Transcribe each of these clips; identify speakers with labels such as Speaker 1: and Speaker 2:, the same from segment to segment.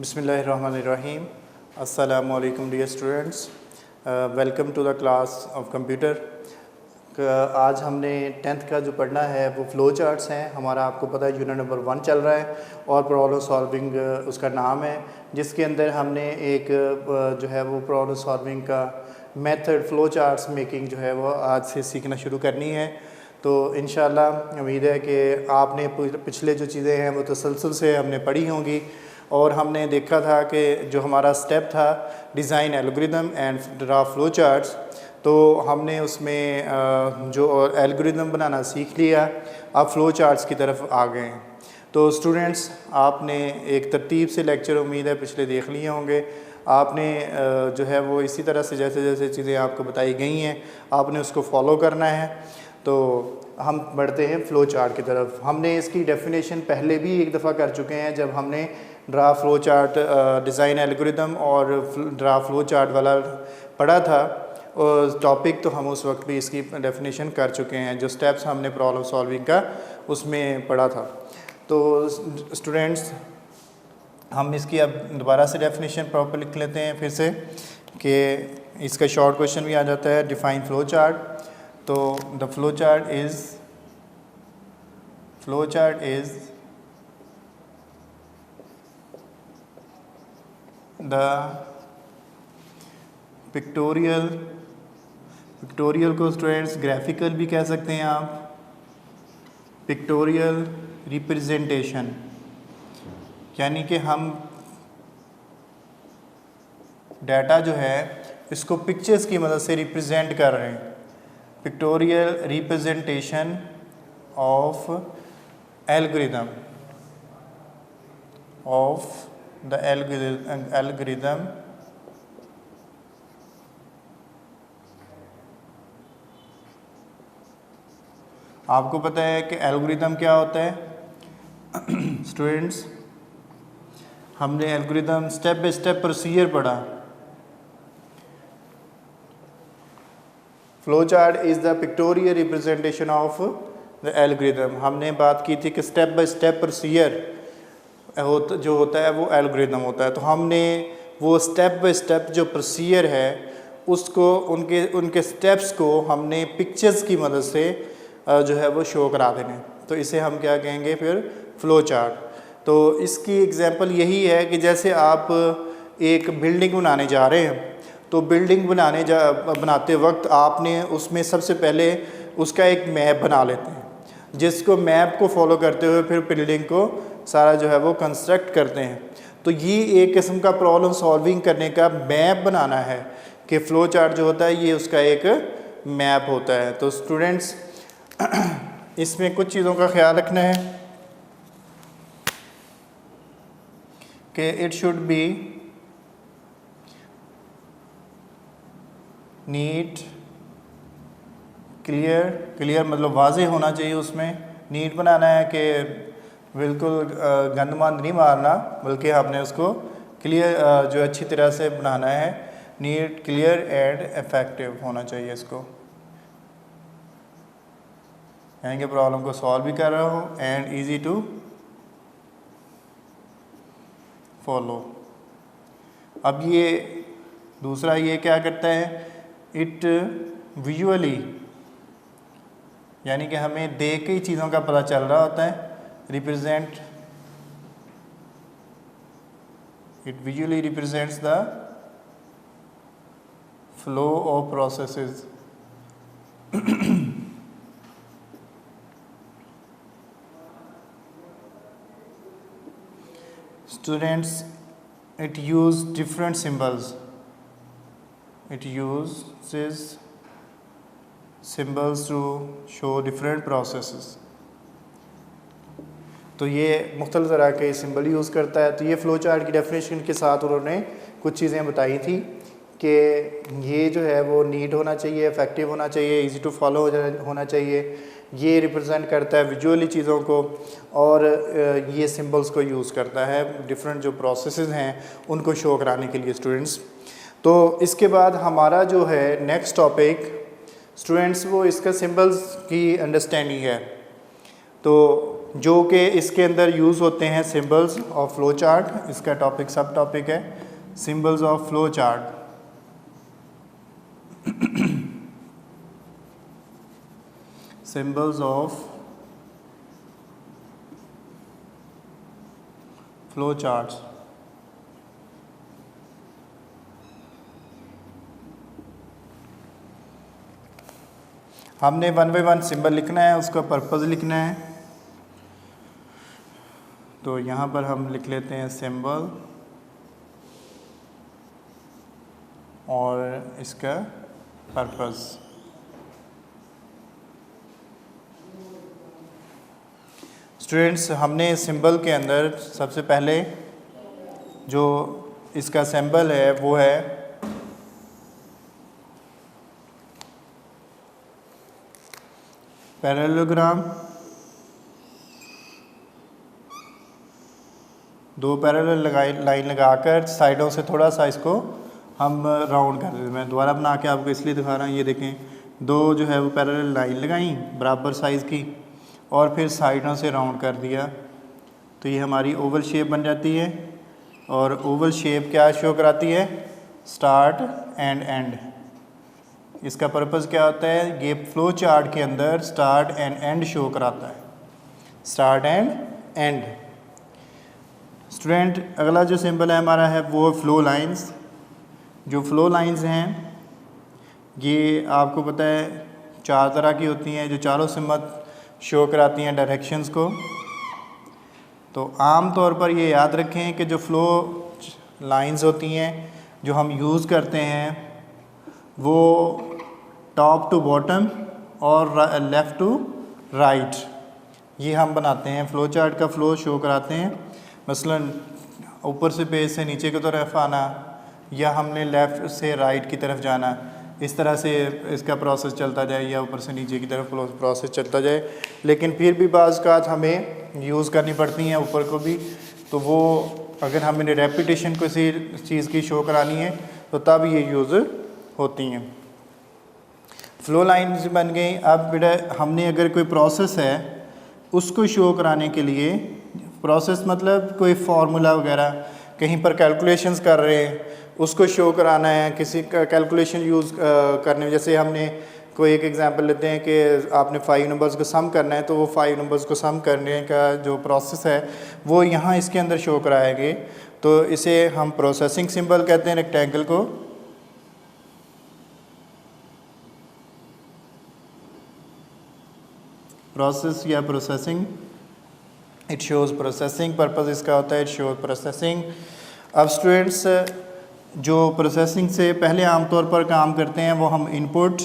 Speaker 1: बिस्मिल्लाहिर्रहमानिर्रहीम। अस्सलामु अलैकुम dear students, welcome to the class of computer. आज हमने 10th का जो पढ़ना है वो फ़्लो चार्ट्स हैं। हमारा आपको पता है यूनिट नंबर 1 चल रहा है और प्रॉब्लम सॉल्विंग उसका नाम है, जिसके अंदर हमने एक जो है वो प्रॉब्लम सॉल्विंग का मेथड फ़्लो चार्ट्स मेकिंग जो है वो आज से सीखना शुरू करनी है। तो इंशाल्लाह उम्मीद है कि आपने पिछले जो चीज़ें हैं वो तसलसल से हमने पढ़ी होंगी और हमने देखा था कि जो हमारा स्टेप था design algorithm and draw flow charts, तो हमने उसमें जो एल्गोरिदम बनाना सीख लिया। अब फ़्लो चार्ट्स की तरफ आ गए हैं। तो स्टूडेंट्स, आपने एक तरतीब से लेक्चर उम्मीद है पिछले देख लिए होंगे। आपने जो है वो इसी तरह से जैसे जैसे चीज़ें आपको बताई गई हैं आपने उसको फॉलो करना है। तो हम बढ़ते हैं फ़्लो चार्ट की तरफ। हमने इसकी डेफिनेशन पहले भी एक दफ़ा कर चुके हैं जब हमने draw flow chart design algorithm और ड्रा फ्लो चार्ट वाला पढ़ा था और टॉपिक, तो हम उस वक्त भी इसकी डेफिनेशन कर चुके हैं। जो स्टेप्स हमने प्रॉब्लम सॉल्विंग का उसमें पढ़ा था। तो स्टूडेंट्स, हम इसकी अब दोबारा से डेफिनेशन प्रॉपर लिख लेते हैं फिर से, कि इसका शॉर्ट क्वेश्चन भी आ जाता है। Define flow chart. तो the flow chart is the pictorial को स्टूडेंट्स ग्राफिकल भी कह सकते हैं आप, पिक्टोरियल रिप्रेजेंटेशन, यानी कि हम डाटा जो है इसको पिक्चर्स की मदद से रिप्रेजेंट कर रहे हैं। Pictorial representation of algorithm the algorithm आपको पता है कि एल्गोरिदम क्या होता है स्टूडेंट्स? हमने algorithm step by step procedure पढ़ा। Flow chart is the pictorial representation of the algorithm. हमने बात की थी कि स्टेप बाय स्टेप प्रोसीजर जो होता है वो एल्गोरिदम होता है। तो हमने वो स्टेप बाय स्टेप जो प्रोसीजर है उसको उनके स्टेप्स को हमने पिक्चर्स की मदद से जो है वो शो करा देने। तो इसे हम क्या कहेंगे फिर? Flow chart. तो इसकी एग्जांपल यही है कि जैसे आप एक बिल्डिंग बनाने जा रहे हैं, तो बिल्डिंग बनाते वक्त आपने उसमें सबसे पहले उसका एक मैप बना लेते हैं, जिसको मैप को फॉलो करते हुए फिर बिल्डिंग को सारा जो है वो कंस्ट्रक्ट करते हैं। तो ये एक किस्म का प्रॉब्लम सॉल्विंग करने का मैप बनाना है कि फ़्लो चार्ट जो होता है ये उसका एक मैप होता है। तो स्टूडेंट्स, इसमें कुछ चीज़ों का ख्याल रखना है कि it should be neat, clear मतलब वाज़ेह होना चाहिए। उसमें नीट बनाना है कि बिल्कुल गंदमंद नहीं मारना, बल्कि आपने उसको क्लियर जो अच्छी तरह से बनाना है। नीट, क्लियर एंड इफेक्टिव होना चाहिए इसको, यानी कि प्रॉब्लम को सॉल्व भी कर रहा हूँ एंड इजी टू फॉलो। अब ये दूसरा ये क्या करता है? इट विजुअली, यानी कि हमें देख के ही चीज़ों का पता चल रहा होता है। It visually represents the flow of processes. Students, it uses different symbols. It uses symbols to show different processes. तो ये मुख्तलिफ तरह के सिंबल यूज़ करता है। तो ये फ़्लो चार्ट की डेफिनेशन के साथ उन्होंने कुछ चीज़ें बताई थी कि ये जो है वो नीट होना चाहिए, इफेक्टिव होना चाहिए, इजी टू फॉलो होना चाहिए। ये रिप्रेजेंट करता है विजुअली चीज़ों को, और ये सिंबल्स को यूज़ करता है डिफरेंट जो प्रोसेसेस हैं उनको शो कराने के लिए स्टूडेंट्स। तो इसके बाद हमारा जो है नेक्स्ट टॉपिक स्टूडेंट्स वो इसका सिंबल्स की अंडरस्टैंडिंग है। तो जो कि इसके अंदर यूज़ होते हैं सिंबल्स ऑफ फ्लो चार्ट। इसका टॉपिक सब टॉपिक है symbols of flow chart. Symbols of flow charts. हमने 1 बाय 1 सिंबल लिखना है, उसका पर्पज़ लिखना है। तो यहाँ पर हम लिख लेते हैं सिंबल और इसका पर्पज़। स्टूडेंट्स, हमने सिंबल के अंदर सबसे पहले जो इसका सिंबल है वो है पैरेललोग्राम। 2 पैरेलल लाइन लगाकर साइडों से थोड़ा सा इसको हम राउंड कर देते हैं। मैं दोबारा बना के आपको इसलिए दिखा रहा हूँ। ये देखें, 2 जो है वो पैरेलल लाइन लगाई बराबर साइज़ की और फिर साइडों से राउंड कर दिया, तो ये हमारी ओवल शेप बन जाती है। और ओवल शेप क्या शो कराती है? Start and and. इसका पर्पज़ क्या होता है? ये फ्लो चार्ट के अंदर स्टार्ट एंड एंड शो कराता है, स्टार्ट एंड एंड। स्टूडेंट, अगला जो सिंबल है हमारा है वो फ्लो लाइंस। जो फ्लो लाइंस हैं ये आपको पता है 4 तरह की होती हैं, जो चारों सिमत शो कराती हैं डायरेक्शंस को। तो आम तौर पर ये याद रखें कि जो फ्लो लाइंस होती हैं जो हम यूज़ करते हैं वो टॉप टू बॉटम और लेफ़्ट टू राइट ये हम बनाते हैं। फ़्लो चार्ट का फ़्लो शो कराते हैं, मसलन ऊपर से पेज से नीचे की तरफ आना या हमने लेफ़्ट से राइट की तरफ जाना, इस तरह से इसका प्रोसेस चलता जाए या ऊपर से नीचे की तरफ प्रोसेस चलता जाए। लेकिन फिर भी बाज़ औक़ात हमें यूज़ करनी पड़ती हैं ऊपर को भी, तो वो अगर हमें रेपिटेशन किसी चीज़ की शो करानी है तो तब ये यूज़ होती हैं। फ़्लो लाइन्स बन गई। अब बेटा हमने अगर कोई प्रोसेस है उसको शो कराने के लिए, प्रोसेस मतलब कोई फार्मूला वगैरह कहीं पर कैलकुलेशंस कर रहे हैं उसको शो कराना है, किसी का कैलकुलेशन यूज़ करने में। जैसे हमने कोई एक एग्जांपल लेते हैं कि आपने 5 नंबर्स को सम करना है, तो वो 5 नंबर्स को सम करने का जो प्रोसेस है वो यहाँ इसके अंदर शो कराएंगे। तो इसे हम प्रोसेसिंग सिंबल कहते हैं, रेक्टेंगल को। प्रोसेस या processing, it shows processing. Purpose इसका होता है इट शोज़ प्रोसेसिंग। अब स्टूडेंट्स, जो प्रोसेसिंग से पहले आमतौर पर काम करते हैं वो हम इनपुट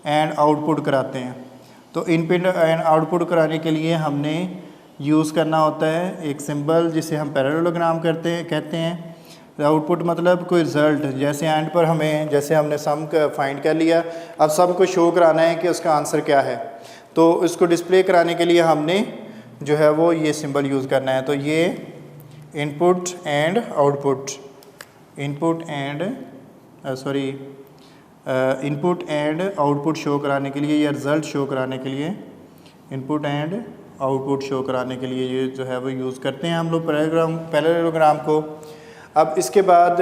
Speaker 1: एंड आउटपुट कराते हैं। तो इनपुट एंड आउटपुट कराने के लिए हमने यूज़ करना होता है एक सिंबल जिसे हम पैरेललोग्राम कहते हैं। आउटपुट मतलब कोई रिज़ल्ट, जैसे एंड पर हमें, जैसे हमने सम फाइंड कर लिया, अब सम को शो कराना है कि उसका आंसर क्या है, तो इसको डिस्प्ले कराने के लिए हमने जो है वो ये सिंबल यूज़ करना है। तो ये input and output, input and output show कराने के लिए या रिज़ल्ट शो कराने के लिए, इनपुट एंड आउटपुट शो कराने के लिए ये जो है वो यूज़ करते हैं हम लोग पैरेललोग्राम को। अब इसके बाद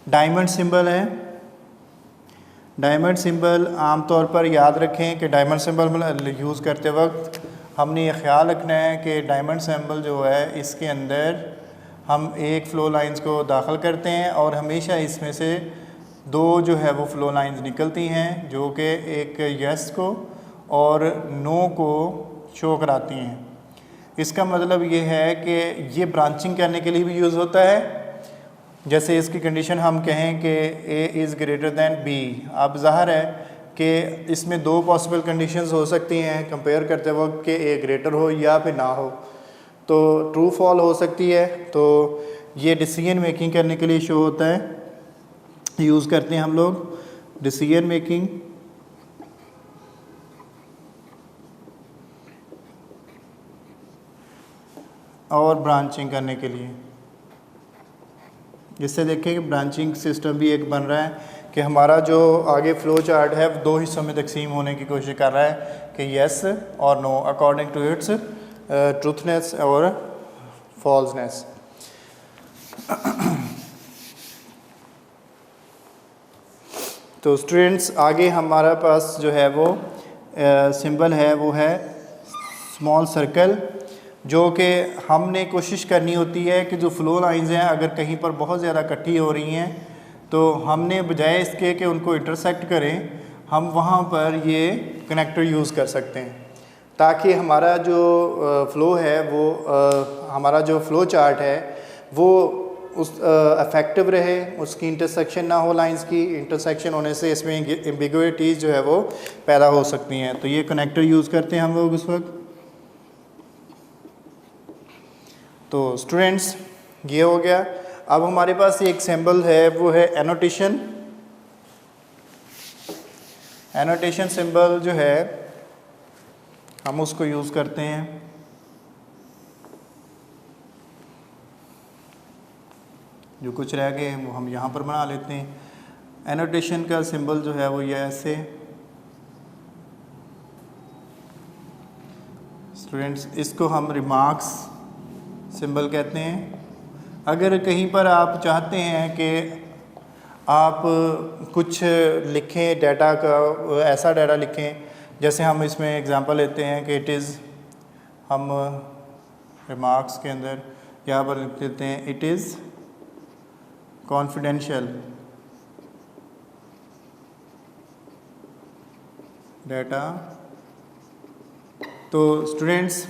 Speaker 1: डायमंड सिंबल है। डायमंड सिंबल आम तौर पर याद रखें कि डायमंड सिंबल यूज़ करते वक्त हमने ये ख्याल रखना है कि डायमंड सिंबल जो है इसके अंदर हम एक फ़्लो लाइंस को दाखिल करते हैं और हमेशा इसमें से 2 जो है वो फ़्लो लाइंस निकलती हैं जो कि एक यस को और नो को शो कराती हैं। इसका मतलब ये है कि ये ब्रांचिंग करने के लिए भी यूज़ होता है। जैसे इसकी कंडीशन हम कहें कि A is greater than B, अब ज़ाहिर है कि इसमें 2 पॉसिबल कंडीशंस हो सकती हैं कंपेयर करते वक्त कि ए ग्रेटर हो या फिर ना हो, तो ट्रू फॉल हो सकती है। तो ये डिसीजन मेकिंग करने के लिए शो होता है, यूज़ करते हैं हम लोग डिसीजन मेकिंग। और ब्रांचिंग करने के लिए, जिससे देखें कि ब्रांचिंग सिस्टम भी एक बन रहा है कि हमारा जो आगे फ़्लो चार्ट है 2 हिस्सों में तकसीम होने की कोशिश कर रहा है कि येस और know according to it's truthness और फॉल्सनेस। तो स्टूडेंट्स आगे हमारा पास जो है वो सिंबल है वो है स्मॉल सर्कल, जो कि हमने कोशिश करनी होती है कि जो फ्लो लाइंस हैं अगर कहीं पर बहुत ज़्यादा इकट्ठी हो रही हैं तो हमने बजाय इसके कि उनको इंटरसेक्ट करें, हम वहाँ पर ये कनेक्टर यूज़ कर सकते हैं ताकि हमारा जो फ़्लो है वो हमारा जो फ़्लो चार्ट है वो उस इफ़ेक्टिव रहे, उसकी इंटरसेक्शन ना हो, लाइंस की इंटरसेक्शन होने से इसमें एम्बिगुइटीज़ जो है वो पैदा हो सकती हैं। तो ये कनेक्टर यूज़ करते हैं हम लोग उस वक्त। तो स्टूडेंट्स ये हो गया। अब हमारे पास एक सिंबल है वो है एनोटेशन। एनोटेशन सिंबल जो है हम उसको यूज़ करते हैं। जो कुछ रह गए वो हम यहाँ पर बना लेते हैं। एनोटेशन का सिंबल जो है वो ये ऐसे। स्टूडेंट्स इसको हम रिमार्क्स सिंबल कहते हैं। अगर कहीं पर आप चाहते हैं कि आप कुछ लिखें डाटा का, ऐसा डाटा लिखें जैसे हम इसमें एग्जांपल लेते हैं कि इट इज़, हम रिमार्क्स के अंदर यहाँ पर लिख देते हैं इट इज़ कॉन्फिडेंशियल डाटा। तो स्टूडेंट्स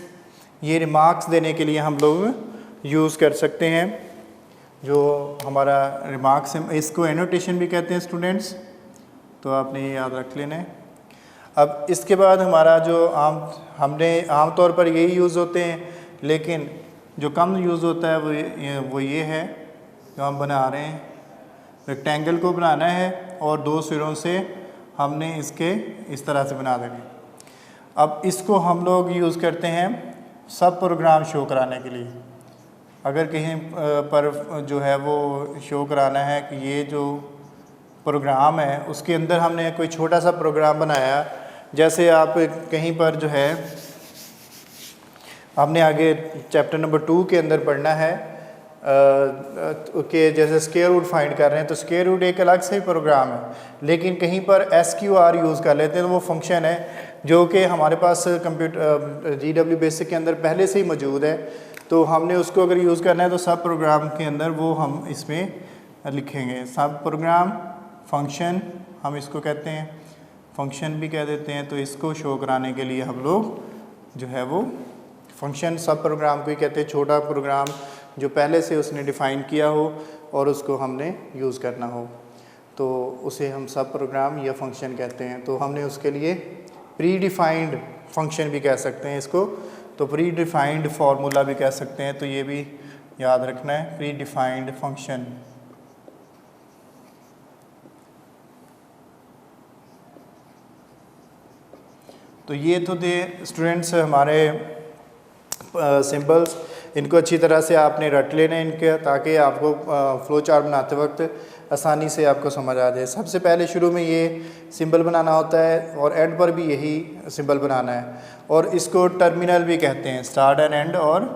Speaker 1: ये रिमार्क्स देने के लिए हम लोग यूज़ कर सकते हैं जो हमारा रिमार्क्स है। इसको एनोटेशन भी कहते हैं स्टूडेंट्स, तो आपने ये याद रख लेना है। अब इसके बाद हमारा जो आम तौर पर यही यूज़ होते हैं, लेकिन जो कम यूज़ होता है वो ये है जो हम बना रहे हैं। रेक्टेंगल को बनाना है और दो सिरों से हमने इसके इस तरह से बना देने। अब इसको हम लोग यूज़ करते हैं सब प्रोग्राम शो कराने के लिए। अगर कहीं पर जो है वो शो कराना है कि ये जो प्रोग्राम है उसके अंदर हमने कोई छोटा सा प्रोग्राम बनाया, जैसे आप कहीं पर जो है हमने आगे चैप्टर नंबर 2 के अंदर पढ़ना है कि जैसे स्क्वायर रूट फाइंड कर रहे हैं, तो स्क्वायर रूट एक अलग से प्रोग्राम है, लेकिन कहीं पर SQR यूज़ कर लेते हैं तो वो फंक्शन है जो कि हमारे पास कंप्यूटर GW बेसिक के अंदर पहले से ही मौजूद है। तो हमने उसको अगर यूज़ करना है तो सब प्रोग्राम के अंदर वो हम इसमें लिखेंगे। सब प्रोग्राम फंक्शन हम इसको कहते हैं, फंक्शन भी कह देते हैं। तो इसको शो कराने के लिए हम लोग जो है वो फंक्शन सब प्रोग्राम को ही कहते हैं, छोटा प्रोग्राम जो पहले से उसने डिफ़ाइन किया हो और उसको हमने यूज़ करना हो तो उसे हम सब प्रोग्राम या फंक्शन कहते हैं। तो हमने उसके लिए प्री डिफ़ाइंड फंक्शन भी कह सकते हैं इसको, तो प्री डिफ़ाइंड फार्मूला भी कह सकते हैं। तो ये भी याद रखना है, प्री डिफ़ाइंड फंक्शन। तो ये तो थे स्टूडेंट्स हमारे सिंबल्स। इनको अच्छी तरह से आपने रट लेना है इनके, ताकि आपको फ़्लो चार्ट बनाते वक्त आसानी से आपको समझ आ जाए। सबसे पहले शुरू में ये सिंबल बनाना होता है और एंड पर भी यही सिंबल बनाना है, और इसको टर्मिनल भी कहते हैं। स्टार्ट एंड एंड और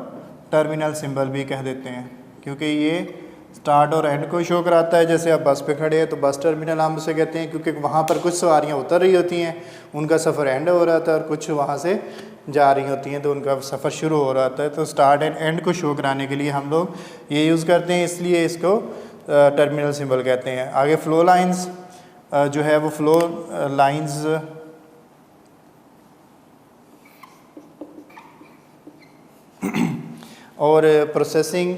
Speaker 1: टर्मिनल सिंबल भी कह देते हैं, क्योंकि ये स्टार्ट और एंड को शो कराता है। जैसे आप बस पे खड़े हैं तो बस टर्मिनल हम उसे कहते हैं, क्योंकि वहाँ पर कुछ सवारियाँ उतर रही होती हैं, उनका सफ़र एंड हो रहा था, और कुछ वहाँ से जा रही होती हैं तो उनका सफ़र शुरू हो रहा था। तो स्टार्ट एंड एंड को शो कराने के लिए हम लोग ये यूज़ करते हैं, इसलिए इसको टर्मिनल सिंबल कहते हैं। आगे फ़्लो लाइंस जो है वो फ़्लो लाइंस और प्रोसेसिंग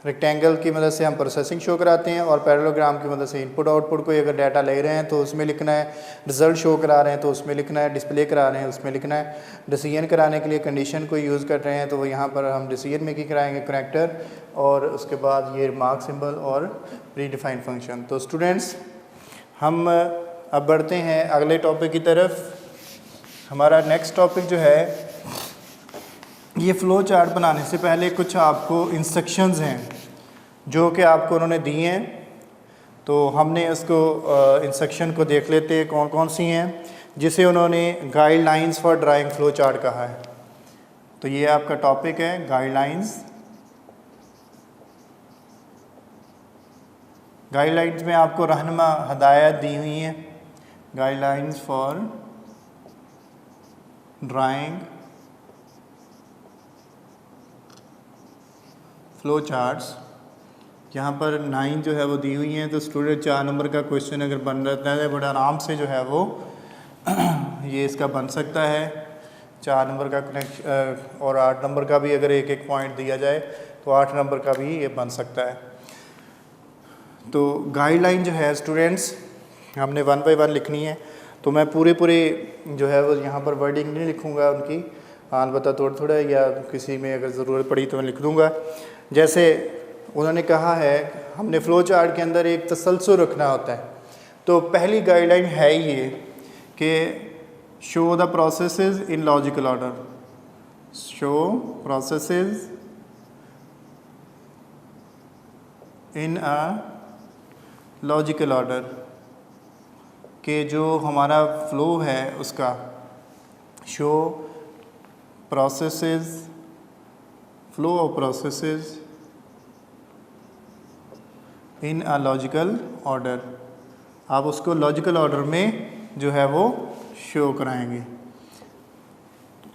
Speaker 1: रेक्टेंगल की मदद से हम प्रोसेसिंग शो कराते हैं, और पैरेललोग्राम की मदद से इनपुट आउटपुट को अगर डाटा ले रहे हैं तो उसमें लिखना है, रिज़ल्ट शो करा रहे हैं तो उसमें लिखना है, डिस्प्ले करा रहे हैं उसमें लिखना है। डिसीजन कराने के लिए कंडीशन को यूज़ कर रहे हैं तो वो यहाँ पर हम डिसीजन मेकिंग कराएंगे कनेक्टर, और उसके बाद ये मार्क सिंबल और प्री डिफाइंड फंक्शन। तो स्टूडेंट्स हम अब बढ़ते हैं अगले टॉपिक की तरफ। हमारा नेक्स्ट टॉपिक जो है, ये फ़्लो चार्ट बनाने से पहले कुछ आपको इंस्ट्रक्शंस हैं जो कि आपको उन्होंने दिए हैं, तो हमने उसको इंस्ट्रक्शन को देख लेते हैं कौन कौन सी हैं, जिसे उन्होंने guidelines for drawing flow chart कहा है। तो ये आपका टॉपिक है गाइडलाइंस। गाइडलाइंस में आपको रहनुमा हदायत दी हुई हैं, guidelines for drawing flow charts. यहाँ पर 9 जो है वो दी हुई हैं। तो स्टूडेंट 4 नंबर का क्वेश्चन अगर बन रहता है बड़ा आराम से जो है वो ये इसका बन सकता है। 4 नंबर का कनेक्शन और 8 नंबर का भी अगर एक एक पॉइंट दिया जाए तो 8 नंबर का भी ये बन सकता है। तो गाइडलाइन जो है स्टूडेंट्स हमने 1 बाय 1 लिखनी है। तो मैं पूरे जो है वो यहाँ पर वर्डिंग नहीं लिखूँगा उनकी, अलबत्ता थोड़ा थोड़ा या किसी में अगर ज़रूरत पड़ी तो मैं लिख दूँगा। जैसे उन्होंने कहा है हमने फ़्लो चार्ट के अंदर एक तसलसल रखना होता है। तो पहली गाइडलाइन है ये कि show the processes in logical order, show processes in a logical order, कि जो हमारा फ़्लो है उसका show processes, flow of processes in a logical order. आप उसको लॉजिकल ऑर्डर में जो है वो शो कराएंगे,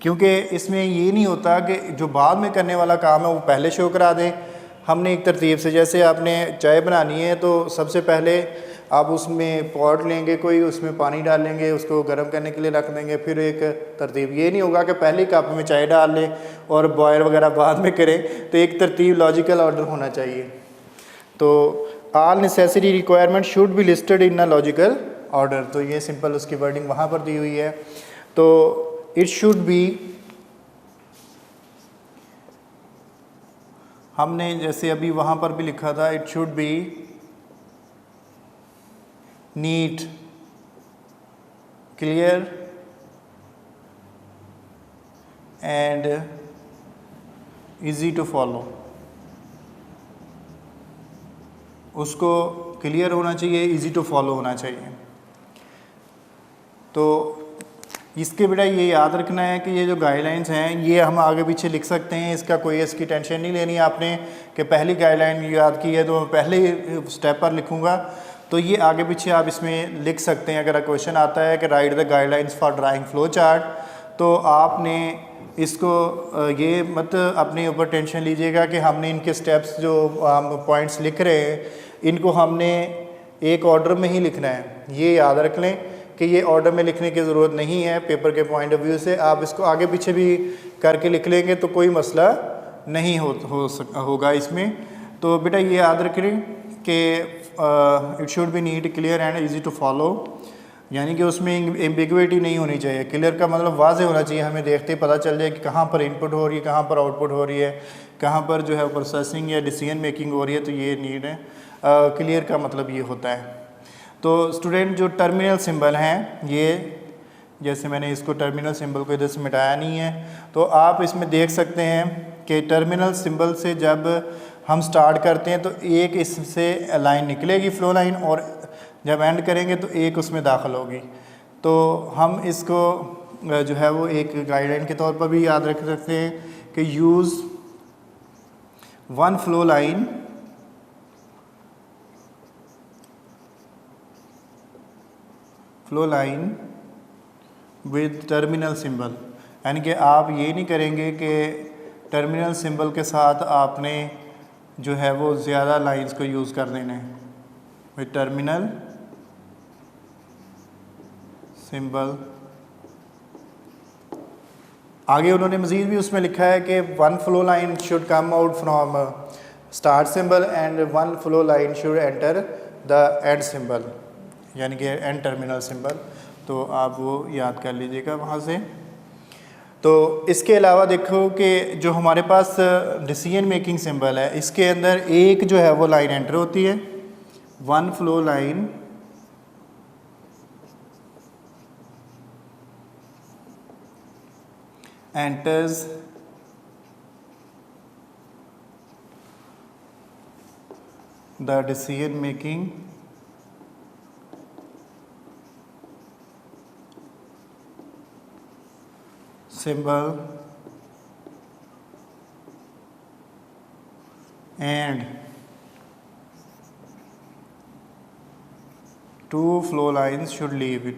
Speaker 1: क्योंकि इसमें ये नहीं होता कि जो बाद में करने वाला काम है वो पहले शो करा दें। हमने एक तरतीब से, जैसे आपने चाय बनानी है तो सबसे पहले आप उसमें पॉट लेंगे, कोई उसमें पानी डालेंगे, उसको गर्म करने के लिए रख देंगे, फिर एक तरतीब। ये नहीं होगा कि पहले कप में चाय डाल लें और बॉयल वगैरह बाद में करें। तो एक तरतीब लॉजिकल ऑर्डर होना चाहिए। तो all necessary requirement should be listed in a logical order. तो ये सिंपल उसकी वर्डिंग वहाँ पर दी हुई है। तो इट शुड बी, हमने जैसे अभी वहाँ पर भी लिखा था, it should be neat, clear and easy to follow. उसको क्लियर होना चाहिए, इजी टू फॉलो होना चाहिए। तो इसके बेटा ये याद रखना है कि ये जो गाइडलाइंस हैं ये हम आगे पीछे लिख सकते हैं, इसका कोई इसकी टेंशन नहीं लेनी आपने कि पहली गाइडलाइन याद की है तो मैं पहले स्टेप पर लिखूंगा। तो ये आगे पीछे आप इसमें लिख सकते हैं। अगर क्वेश्चन आता है कि right the guidelines for drawing flow chart, तो आपने इसको ये मत अपने ऊपर टेंशन लीजिएगा कि हमने इनके स्टेप्स जो हम पॉइंट्स लिख रहे हैं इनको हमने एक ऑर्डर में ही लिखना है। ये याद रख लें कि ये ऑर्डर में लिखने की ज़रूरत नहीं है। पेपर के पॉइंट ऑफ व्यू से आप इसको आगे पीछे भी करके लिख लेंगे तो कोई मसला नहीं होगा इसमें। तो बेटा ये याद रखें कि it should be neat, clear and easy to follow, यानी कि उसमें एम्बिग्विटी नहीं होनी चाहिए। क्लियर का मतलब वाज़े होना चाहिए, हमें देखते ही पता चल जाए कि कहाँ पर इनपुट हो रही है, कहाँ पर आउटपुट हो रही है, कहाँ पर जो है प्रोसेसिंग या डिसीजन मेकिंग हो रही है। तो ये नीड है। क्लियर का मतलब ये होता है। तो स्टूडेंट जो टर्मिनल सिंबल हैं, ये जैसे मैंने इसको टर्मिनल सिंबल को इधर से मिटाया नहीं है, तो आप इसमें देख सकते हैं कि टर्मिनल सिंबल से जब हम स्टार्ट करते हैं तो एक इससे लाइन निकलेगी फ्लो लाइन, और जब एंड करेंगे तो एक उसमें दाखिल होगी। तो हम इसको जो है वो एक गाइडलाइन के तौर पर भी याद रख सकते हैं कि use one flow line with terminal symbol, यानी कि आप ये नहीं करेंगे कि टर्मिनल सिंबल के साथ आपने जो है वो ज़्यादा लाइंस को यूज़ कर देना है। विद टर्मिनल सिंबल, आगे उन्होंने मज़ीद भी उसमें लिखा है कि one flow line should come out from start symbol and one flow line should enter the end symbol, यानी कि एंड टर्मिनल सिंबल। तो आप वो याद कर लीजिएगा वहाँ से। तो इसके अलावा देखो कि जो हमारे पास डिसीजन मेकिंग सिंबल है, इसके अंदर एक जो है वो लाइन एंटर होती है, one flow line enters the decision making symbol and two flow lines should leave it.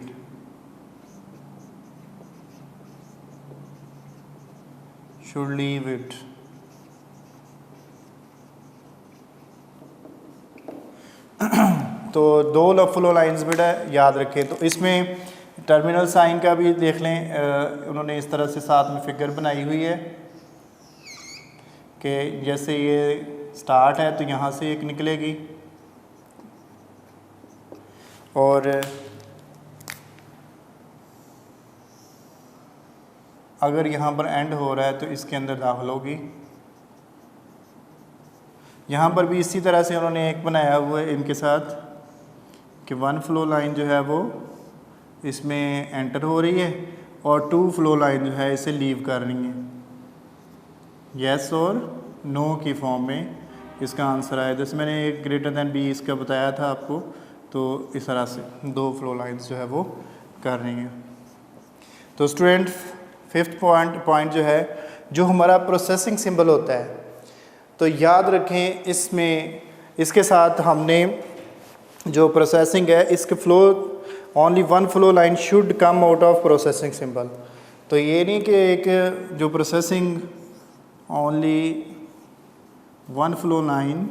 Speaker 1: तो दो फ्लो लाइंस बेटा याद रखें। तो इसमें टर्मिनल साइन का भी देख लें, उन्होंने इस तरह से साथ में फिगर बनाई हुई है कि जैसे ये स्टार्ट है तो यहाँ से एक निकलेगी और अगर यहाँ पर एंड हो रहा है तो इसके अंदर दाखिल होगी। यहाँ पर भी इसी तरह से उन्होंने एक बनाया हुआ है इनके साथ कि वन फ्लो लाइन जो है वो इसमें एंटर हो रही है और टू फ्लो लाइन जो है इसे लीव कर रही है। येस और नो की फॉर्म में इसका आंसर आया। जैसे मैंने एक ग्रेटर दैन बी इसका बताया था आपको, तो इस तरह से दो फ्लो लाइन्स जो है वो कर रही हैं। तो स्टूडेंट फिफ्थ पॉइंट जो है, जो हमारा प्रोसेसिंग सिंबल होता है, तो याद रखें इसमें इसके साथ हमने जो प्रोसेसिंग है इसके flow only one flow line should come out of processing symbol. तो ये नहीं कि एक जो processing only one flow line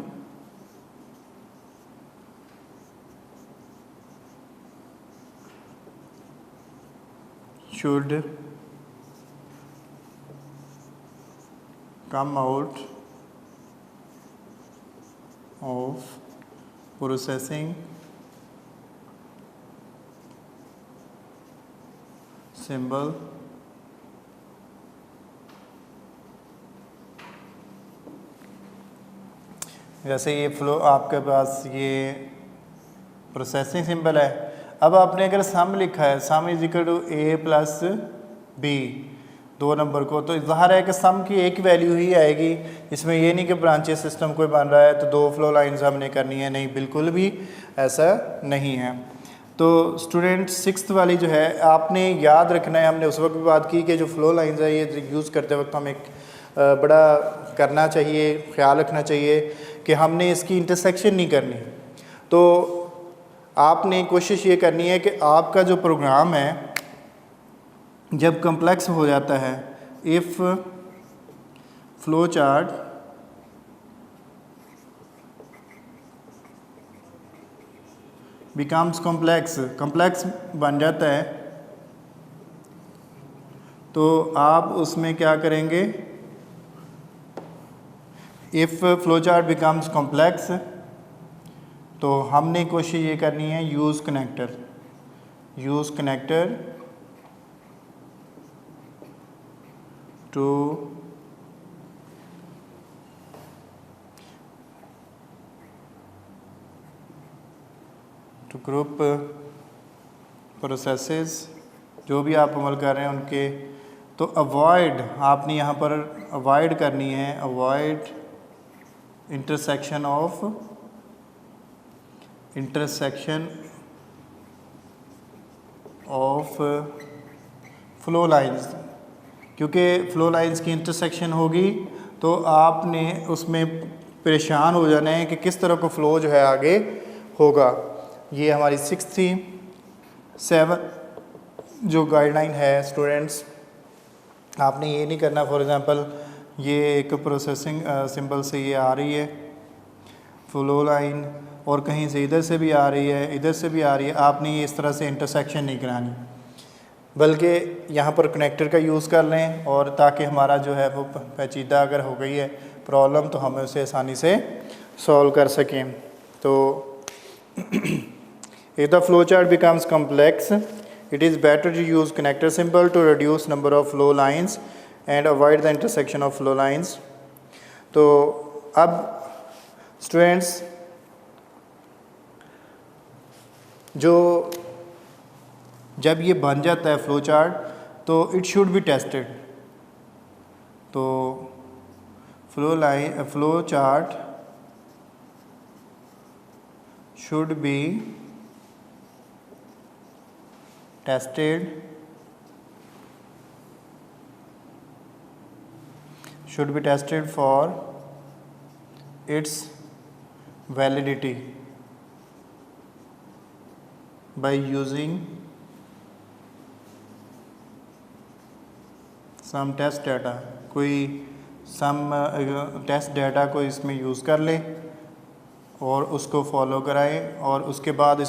Speaker 1: should come out of processing symbol जैसे ये फ्लो आपके पास ये प्रोसेसिंग सिंबल है। अब आपने अगर सम लिखा है, sum is equal to A plus B, दो नंबर को, तो ज़ाहिर है कि सम की एक वैल्यू ही आएगी। इसमें ये नहीं कि ब्रांचेस सिस्टम कोई बन रहा है तो दो फ्लो लाइंस हमने करनी है, नहीं, बिल्कुल भी ऐसा नहीं है। तो स्टूडेंट सिक्स्थ वाली जो है आपने याद रखना है, हमने उस वक्त भी बात की कि जो फ्लो लाइंस है ये यूज़ करते वक्त हमें बड़ा करना चाहिए, ख्याल रखना चाहिए कि हमने इसकी इंटरसेक्शन नहीं करनी। तो आपने कोशिश ये करनी है कि आपका जो प्रोग्राम है जब कम्प्लेक्स हो जाता है, if flow chart becomes complex बन जाता है, तो आप उसमें क्या करेंगे, if flow chart becomes complex, तो हमने कोशिश ये करनी है use connector to group processes, जो भी आप अमल कर रहे हैं उनके। तो अवॉइड आपने यहाँ पर अवॉइड करनी है, avoid intersection of flow lines, क्योंकि फ्लो लाइंस की इंटरसेक्शन होगी तो आपने उसमें परेशान हो जाना है कि किस तरह का फ़्लो जो है आगे होगा। ये हमारी सिक्स थी। सेवन जो गाइडलाइन है स्टूडेंट्स, आपने ये नहीं करना, फॉर एग्ज़ाम्पल ये एक प्रोसेसिंग सिंबल से ये आ रही है फ्लो लाइन और कहीं से इधर से भी आ रही है, इधर से भी आ रही है, आपने ये इस तरह से इंटरसेक्शन नहीं करानी, बल्कि यहाँ पर कनेक्टर का यूज़ कर लें, और ताकि हमारा जो है वो पेचीदा अगर हो गई है प्रॉब्लम तो हमें उसे आसानी से सॉल्व कर सकें। तो if the flow chart becomes complex, it is better to use connector symbol to reduce number of flow lines and avoid the intersection of flow lines. तो अब स्टूडेंट्स जो जब ये बन जाता है फ्लो चार्ट तो इट शुड बी टेस्टेड। तो flow chart should B tested for its validity by using some test data, कोई सम टेस्ट डाटा को इसमें यूज़ कर ले और उसको फॉलो कराएं और उसके बाद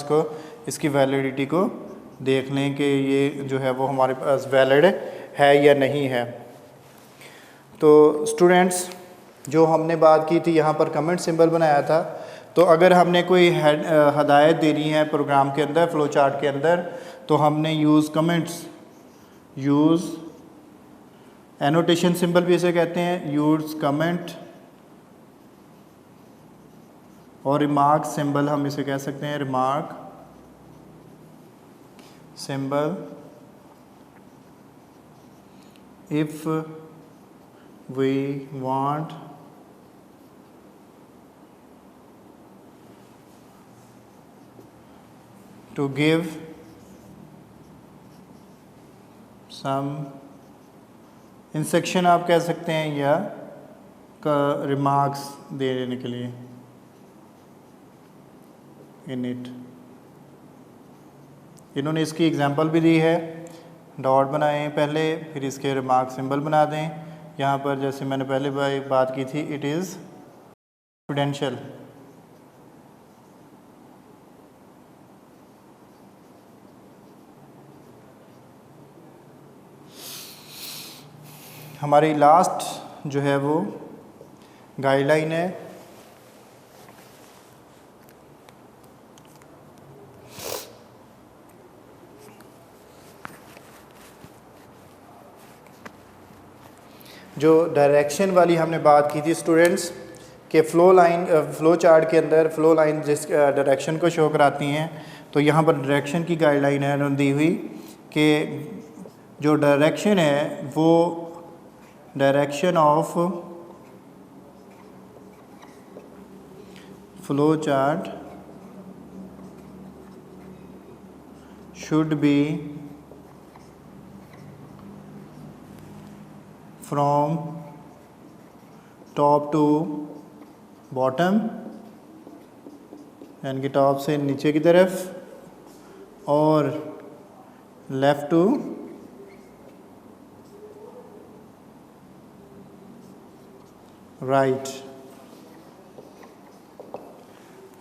Speaker 1: इसकी वैलिडिटी को देख लें कि ये जो है वो हमारे पास वैलिड है या नहीं है। तो स्टूडेंट्स, जो हमने बात की थी यहाँ पर कमेंट सिंबल बनाया था, तो अगर हमने कोई हदायत देनी है प्रोग्राम के अंदर, फ्लो चार्ट के अंदर, तो हमने use comments, use annotation symbol भी इसे कहते हैं, यूज़ कमेंट, और रिमार्क सिंबल हम इसे कह सकते हैं, remark symbol, if we want to give some instruction आप कह सकते हैं, या रिमार्क्स देने के लिए इन इट। इन्होंने इसकी एग्जांपल भी दी है, डॉट बनाएं पहले, फिर इसके रिमार्क सिंबल बना दें। यहाँ पर जैसे मैंने पहले बात की थी, इट इज़ कॉन्फिडेंशियल। हमारी लास्ट जो है वो गाइडलाइन है, जो डायरेक्शन वाली हमने बात की थी स्टूडेंट्स, कि फ्लो चार्ट के अंदर फ्लो लाइन जिस डायरेक्शन को शो कराती हैं, तो यहाँ पर डायरेक्शन की गाइडलाइन है उन्होंने दी हुई कि जो डायरेक्शन है वो direction of flow chart should be from top to bottom, यानी कि टॉप से नीचे की तरफ, और लेफ़्ट टू राइट।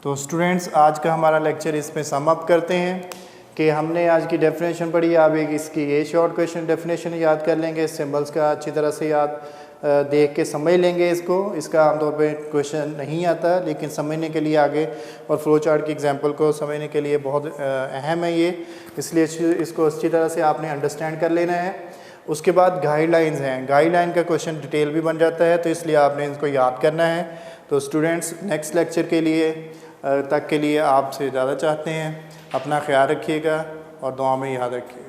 Speaker 1: तो स्टूडेंट्स, आज का हमारा लेक्चर इसमें सम अप करते हैं कि हमने आज की डेफिनेशन पढ़ी। आप एक इसकी ये शॉर्ट क्वेश्चन डेफिनेशन याद कर लेंगे, सिंबल्स का अच्छी तरह से याद देख के समझ लेंगे इसको। इसका आमतौर पे क्वेश्चन नहीं आता, लेकिन समझने के लिए आगे और फ्लो चार्ट की एग्जांपल को समझने के लिए बहुत अहम है ये, इसलिए इसको अच्छी तरह से आपने अंडरस्टैंड कर लेना है। उसके बाद गाइडलाइंस हैं, गाइडलाइन का क्वेश्चन डिटेल भी बन जाता है, तो इसलिए आपने इसको याद करना है। तो स्टूडेंट्स, नेक्स्ट लेक्चर के लिए तक के लिए आपसे ज़्यादा चाहते हैं, अपना ख्याल रखिएगा और दुआ में याद रखिएगा।